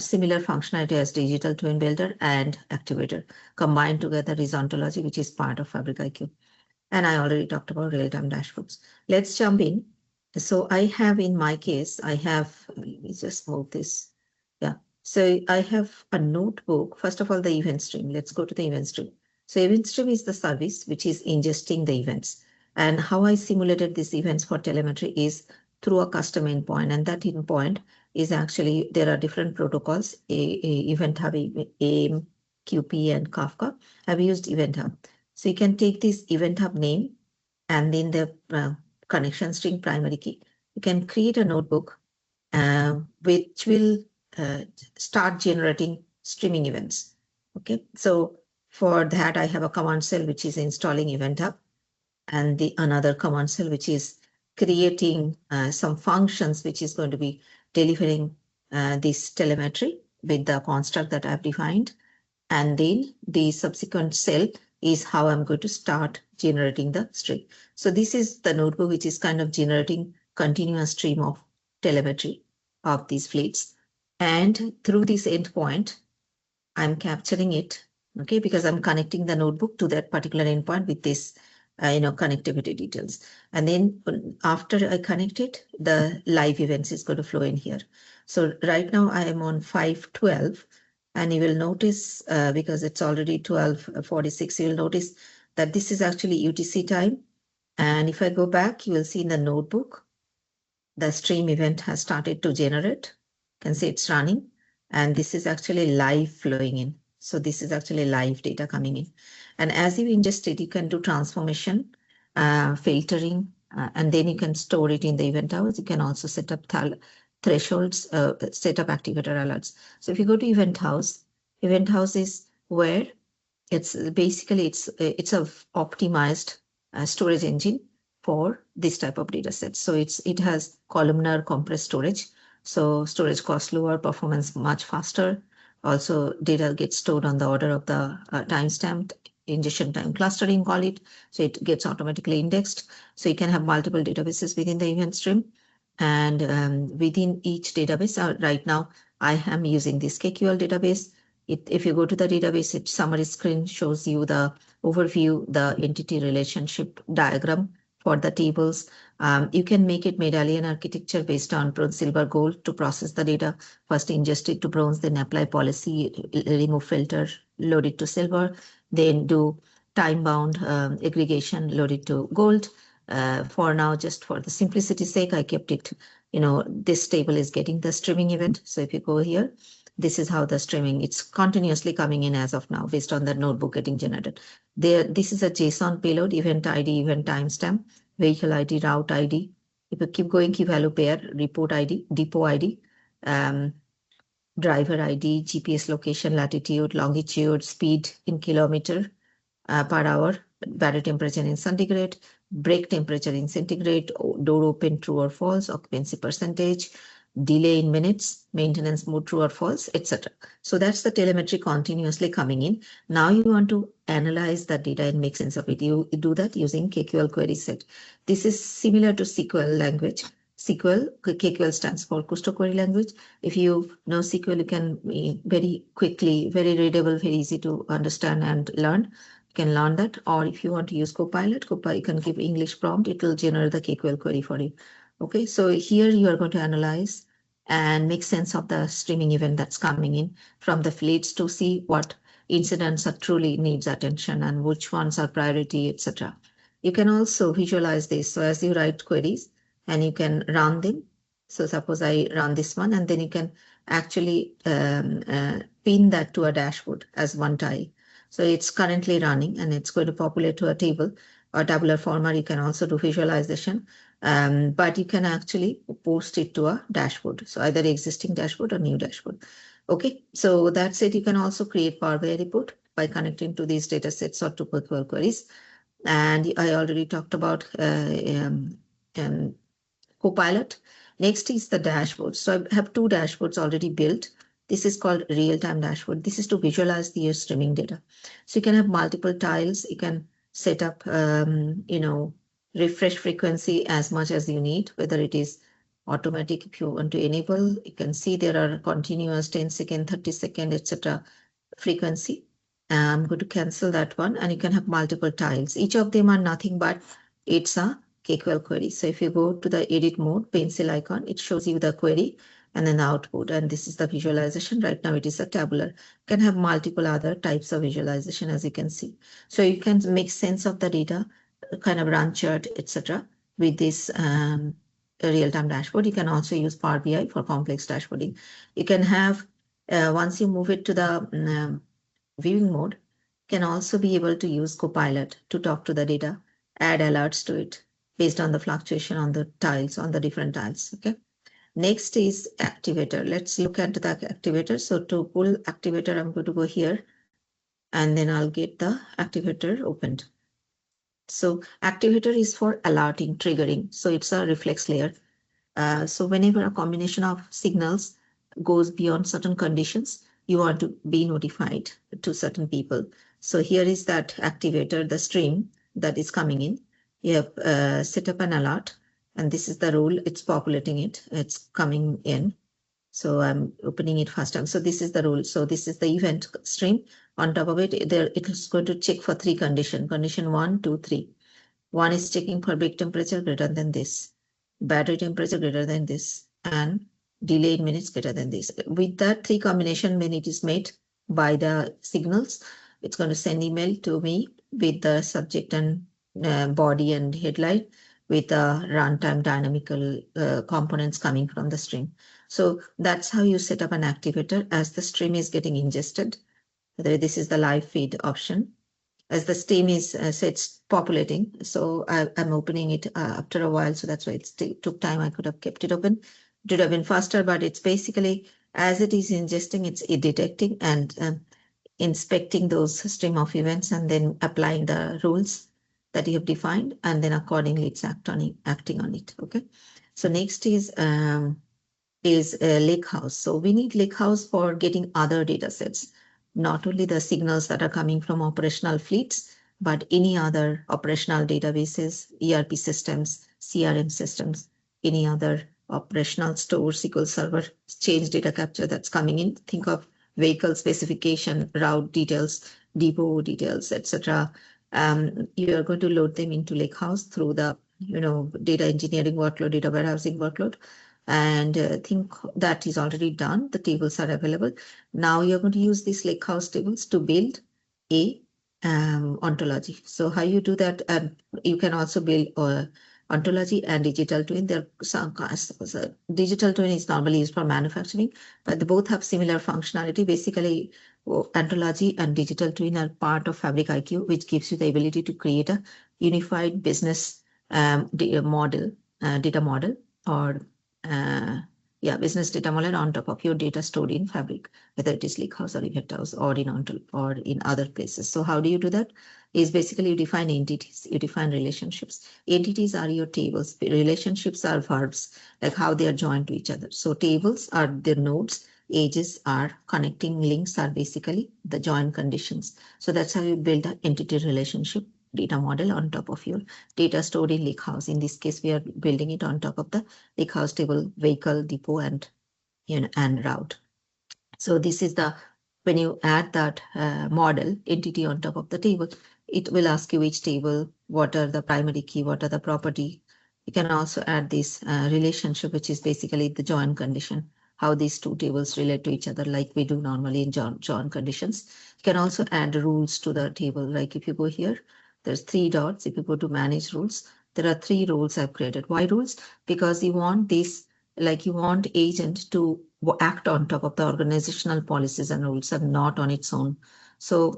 similar functionality as Digital Twin Builder and Activator. Combined together is ontology, which is part of Fabric IQ. And I already talked about real-time dashboards. Let's jump in. So I have, in my case, let me just move this. Yeah. So I have a notebook. First of all, the event stream. Let's go to the event stream. So event stream is the service which is ingesting the events. And how I simulated these events for telemetry is through a custom endpoint. And that endpoint is actually, there are different protocols, Event Hub, AIM, QP, and Kafka. I've used Event Hub. So you can take this Event Hub name and then the connection string primary key. You can create a notebook which will start generating streaming events. Okay, so for that, I have a command cell which is installing Event Hub, and the another command cell which is creating some functions which is going to be delivering this telemetry with the construct that I've defined. And then the subsequent cell is how I'm going to start generating the stream. So this is the notebook which is kind of generating continuous stream of telemetry of these fleets. And through this endpoint, I'm capturing it, okay, because I'm connecting the notebook to that particular endpoint with this, connectivity details. And then after I connect it, the live events is going to flow in here. So right now I am on 512, and you will notice, because it's already 12:46, you will notice that this is actually UTC time. And if I go back, you will see in the notebook, the stream event has started to generate. You can see it's running, and this is actually live flowing in. So this is actually live data coming in. And as you ingest it, you can do transformation, filtering, and then you can store it in the Eventhouse. You can also set up thresholds, set up activator alerts. So if you go to Eventhouse, Eventhouse is where it's basically it's a optimized storage engine for this type of data sets. So it has columnar compressed storage. So storage cost lower, performance much faster. Also, data gets stored on the order of the timestamp, ingestion time clustering, call it. So it gets automatically indexed. So you can have multiple databases within the event stream. And within each database, right now, I am using this KQL database. If you go to the database, its summary screen shows you the overview, the entity relationship diagram for the tables. You can make it medallion architecture based on bronze, silver, gold to process the data. First ingest it to bronze, then apply policy, remove filter, load it to silver, then do time-bound aggregation, load it to gold. For now, just for the simplicity's sake, I kept it, this table is getting the streaming event. So if you go here, this is how the streaming, it's continuously coming in as of now based on the notebook getting generated. This is a JSON payload, event ID, event timestamp, vehicle ID, route ID. If you keep going, key value pair, report ID, depot ID, driver ID, GPS location, latitude, longitude, speed in kilometer per hour, battery temperature in centigrade, brake temperature in centigrade, door open, true or false, occupancy percentage, delay in minutes, maintenance mode, true or false, etc. So that's the telemetry continuously coming in. Now you want to analyze that data and make sense of it. You do that using KQL query set. This is similar to SQL language. KQL stands for Kusto query language. If you know SQL, you can very quickly, very readable, very easy to understand and learn. You can learn that. Or if you want to use Copilot, you can give English prompt. It will generate the KQL query for you. Okay, so here you are going to analyze and make sense of the streaming event that's coming in from the fleets to see what incidents are truly needs attention and which ones are priority, etc. You can also visualize this. So as you write queries and you can run them. So suppose I run this one, and then you can actually pin that to a dashboard as one tile. So it's currently running and it's going to populate to a table or tabular format. You can also do visualization. But you can actually post it to a dashboard. So either existing dashboard or new dashboard. Okay, so that's it. You can also create Power BI report by connecting to these data sets or to SQL queries. And I already talked about Copilot. Next is the dashboard. So I have two dashboards already built. This is called real-time dashboard. This is to visualize the streaming data. So you can have multiple tiles. You can set up, refresh frequency as much as you need, whether it is automatic if you want to enable. You can see there are continuous 10-second, 30-second, etc. frequency. I'm going to cancel that one, and you can have multiple tiles. Each of them are nothing but it's a KQL query. So if you go to the edit mode, pencil icon, it shows you the query and then the output. And this is the visualization. Right now it is a tabular. You can have multiple other types of visualization, as you can see. So you can make sense of the data, kind of run chart, etc. with this real-time dashboard. You can also use Power BI for complex dashboarding. You can have, once you move it to the viewing mode, can also be able to use Copilot to talk to the data, add alerts to it based on the fluctuation on the tiles, on the different tiles. Okay. Next is activator. Let's look at the activator. So to pull activator, I'm going to go here and then I'll get the activator opened. So activator is for alerting, triggering. So it's a reflex layer. So whenever a combination of signals goes beyond certain conditions, you want to be notified to certain people. So here is that activator, the stream that is coming in. You have set up an alert, and this is the rule. It's populating it. It's coming in. So I'm opening it first time. So this is the rule. So this is the event stream. On top of it, there it is going to check for 3 conditions. Condition 1, 2, 3. One is checking for bake temperature greater than this, battery temperature greater than this, and delay in minutes greater than this. With that 3 combination, when it is made by the signals, it's going to send email to me with the subject and body and headline with the runtime dynamical components coming from the stream. So that's how you set up an activator as the stream is getting ingested. This is the live feed option. As the stream is so it's populating. So I'm opening it after a while. So that's why it took time. I could have kept it open. It would have been faster, but it's basically as it is ingesting, it's detecting and inspecting those stream of events and then applying the rules that you have defined, and then accordingly it's acting on it. Okay. So next is Lakehouse. So we need Lakehouse for getting other data sets, not only the signals that are coming from operational fleets, but any other operational databases, ERP systems, CRM systems, any other operational store, SQL Server, change data capture that's coming in. Think of vehicle specification, route details, depot details, etc. You are going to load them into Lakehouse through the data engineering workload, data warehousing workload. And think that is already done. The tables are available. Now you're going to use these Lakehouse tables to build a ontology. So how you do that, and you can also build ontology and digital twin. There some digital twin is normally used for manufacturing, but they both have similar functionality. Basically, ontology and digital twin are part of Fabric IQ, which gives you the ability to create a unified business data model, or business data model on top of your data stored in Fabric, whether it is Lakehouse or Eventhouse or in other places. So how do you do that? Is basically you define entities, you define relationships. Entities are your tables. Relationships are verbs, like how they are joined to each other. So tables are the nodes. Edges are connecting links, are basically the join conditions. So that's how you build an entity relationship data model on top of your data stored in Lakehouse. In this case, we are building it on top of the Lakehouse table, vehicle, depot, and route. So this is when you add that model entity on top of the table, it will ask you which table, what are the primary key, what are the property. You can also add this relationship, which is basically the join condition, how these 2 tables relate to each other, like we do normally in join conditions. You can also add rules to the table. Like if you go here, there's 3 dots. If you go to manage rules, there are 3 rules I've created. Why rules? Because you want this, like you want agent to act on top of the organizational policies and rules and not on its own. So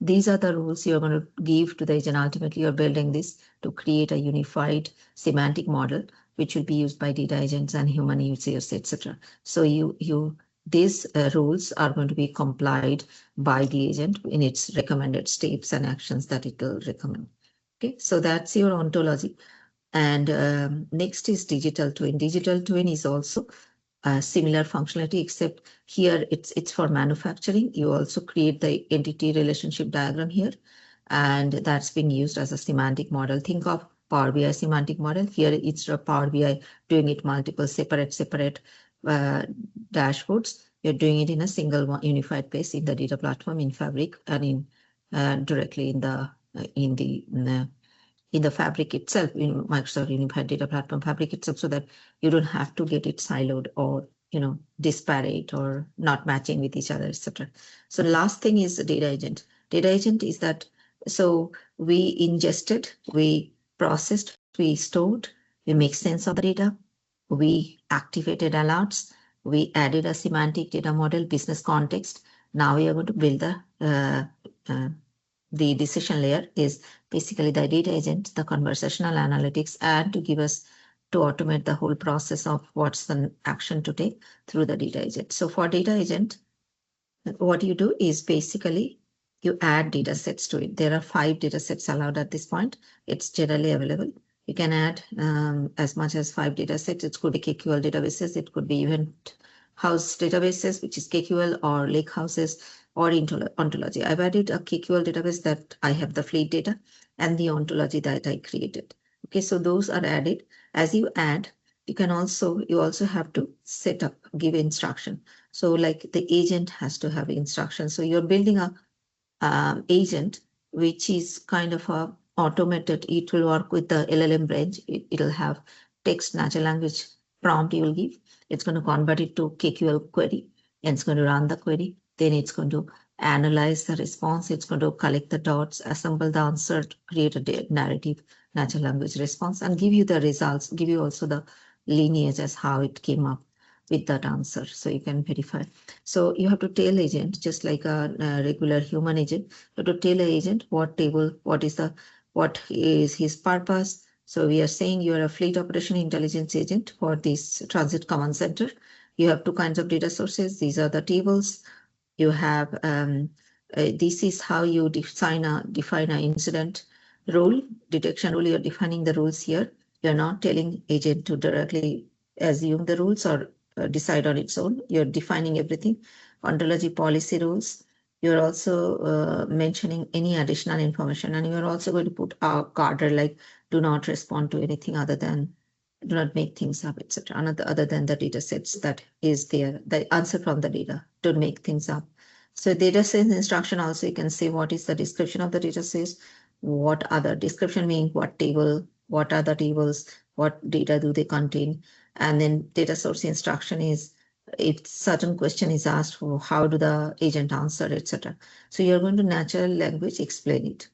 these are the rules you're going to give to the agent. Ultimately, you're building this to create a unified semantic model, which will be used by data agents and human users, etc. So these rules are going to be complied by the agent in its recommended steps and actions that it will recommend. Okay, so that's your ontology. And next is digital twin. Digital twin is also a similar functionality, except here it's for manufacturing. You also create the entity relationship diagram here, and that's being used as a semantic model. Think of Power BI semantic model. Here it's a Power BI doing it multiple separate dashboards. You're doing it in a single unified place in the data platform in Fabric and in directly in the Fabric itself, in Microsoft Unified Data Platform Fabric itself, so that you don't have to get it siloed or disparate or not matching with each other, etc. So the last thing is the data agent. Data agent is that, so we ingested, we processed, we stored, we make sense of the data, we activated alerts, we added a semantic data model, business context. Now we are going to build the decision layer is basically the data agent, the conversational analytics, and to give us to automate the whole process of what's the action to take through the data agent. So for data agent, what you do is basically you add data sets to it. There are 5 data sets allowed at this point. It's generally available. You can add as much as 5 data sets. It could be KQL databases. It could be Eventhouse databases, which is KQL, or lake houses, or ontology. I've added a KQL database that I have the fleet data and the ontology that I created. Okay, so those are added. As you add, you also have to set up, give instruction. So like the agent has to have instruction. So you're building a agent, which is kind of a automated. It will work with the LLM branch. It'll have text, natural language prompt you will give. It's going to convert it to KQL query, and it's going to run the query. Then it's going to analyze the response. It's going to collect the dots, assemble the answer, create a narrative natural language response, and give you the results, give you also the lineage as how it came up with that answer, so you can verify. So you have to tell agent, just like a regular human agent, you have to tell an agent what table, what is his purpose. So we are saying you are a fleet operation intelligence agent for this transit command center. You have 2 kinds of data sources. These are the tables. You have this is how you define a incident rule, detection rule. You're defining the rules here. You're not telling agent to directly assume the rules or decide on its own. You're defining everything. Ontology policy rules. You're also mentioning any additional information, and you're also going to put a guarder like do not respond to anything other than, do not make things up, etc. Other than the data sets that is there, the answer from the data, don't make things up. So data set instruction also, you can say what is the description of the data sets, what other description mean, what table, what are the tables, what data do they contain, and then data source instruction is if certain question is asked for, how do the agent answer, etc. So you're going to natural language explain it.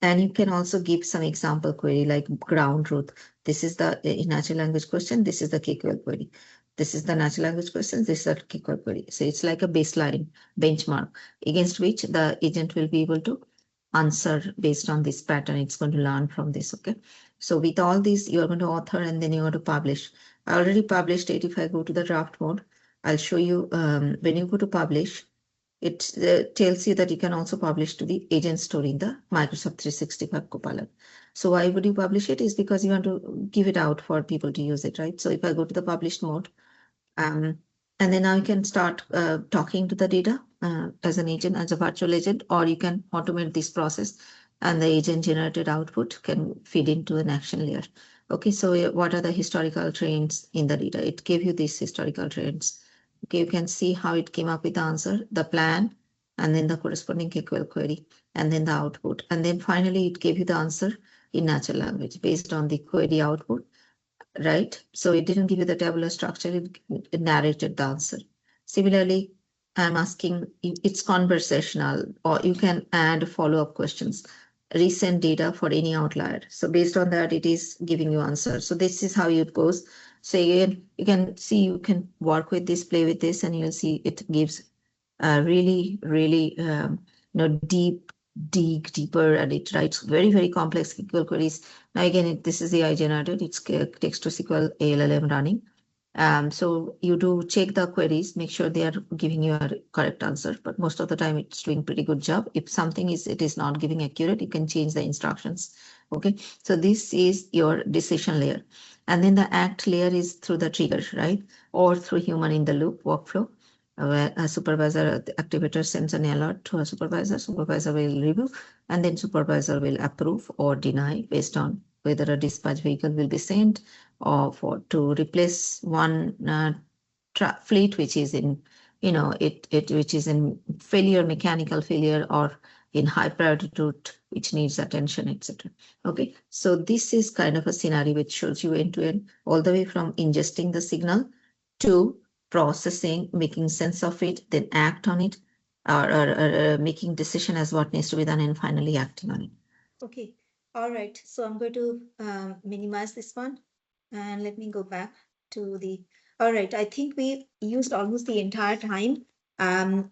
And you can also give some example query like ground truth. This is the natural language question. This is the KQL query. This is the natural language question. This is the KQL query. So it's like a baseline benchmark against which the agent will be able to answer based on this pattern. It's going to learn from this. Okay. So with all these, you're going to author and then you're going to publish. I already published it. If I go to the draft mode, I'll show you when you go to publish, it tells you that you can also publish to the agent store in the Microsoft 365 Copilot. So why would you publish it? Is because you want to give it out for people to use it, right? So if I go to the published mode, and then now you can start talking to the data as an agent, as a virtual agent, or you can automate this process and the agent generated output can feed into an action layer. Okay, so what are the historical trends in the data? It gave you these historical trends. Okay, you can see how it came up with the answer, the plan, and then the corresponding KQL query, and then the output. And then finally, it gave you the answer in natural language based on the query output, right? So it didn't give you the tabular structure, it narrated the answer. Similarly, I'm asking, it's conversational, or you can add follow-up questions, recent data for any outlier. So based on that, it is giving you answers. So this is how it goes. So again, you can see, you can work with this, play with this, and you'll see it gives really dig deeper, and it writes very, very complex SQL queries. Now again, this is AI generated, it's text to SQL ALLM running. So you do check the queries, make sure they are giving you a correct answer, but most of the time it's doing pretty good job. If something it is not giving accurate, you can change the instructions. Okay, so this is your decision layer. And then the act layer is through the trigger, right? Or through human in the loop workflow, where a supervisor, the activator sends an alert to a supervisor, supervisor will review, and then supervisor will approve or deny based on whether a dispatch vehicle will be sent or to replace one fleet which is in, which is in failure, mechanical failure, or in high priority route which needs attention, etc. Okay, so this is kind of a scenario which shows you end to end, all the way from ingesting the signal to processing, making sense of it, then act on it, or making decision as what needs to be done, and finally acting on it. Okay, all right. So I'm going to minimize this one, and let me go back to the. All right, I think we used almost the entire time.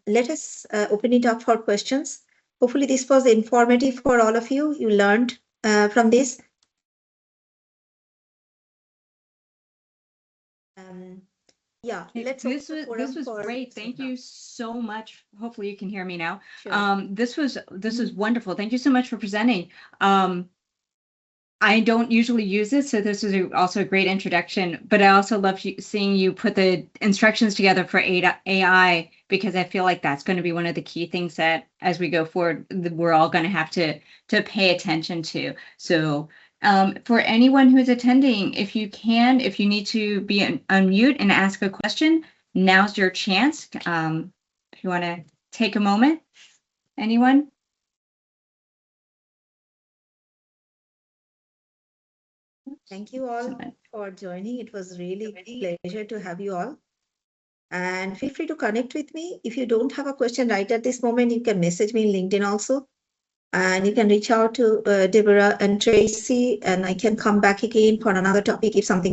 Let us open it up for questions. Hopefully this was informative for all of you. You learned from this. Yeah, this was great. Thank you so much. Hopefully you can hear me now. Sure. This was wonderful. Thank you so much for presenting. I don't usually use it, so this is also a great introduction, but I also love seeing you put the instructions together for AI, because I feel like that's going to be one of the key things that as we go forward, we're all going to have to pay attention to. So for anyone who's attending, if you need to be unmute and ask a question, now's your chance. If you want to take a moment, anyone? Thank you all for joining. It was really a pleasure to have you all. And feel free to connect with me. If you don't have a question right at this moment, you can message me in LinkedIn also. And you can reach out to Deborah and Tracy, and I can come back again for another topic if something is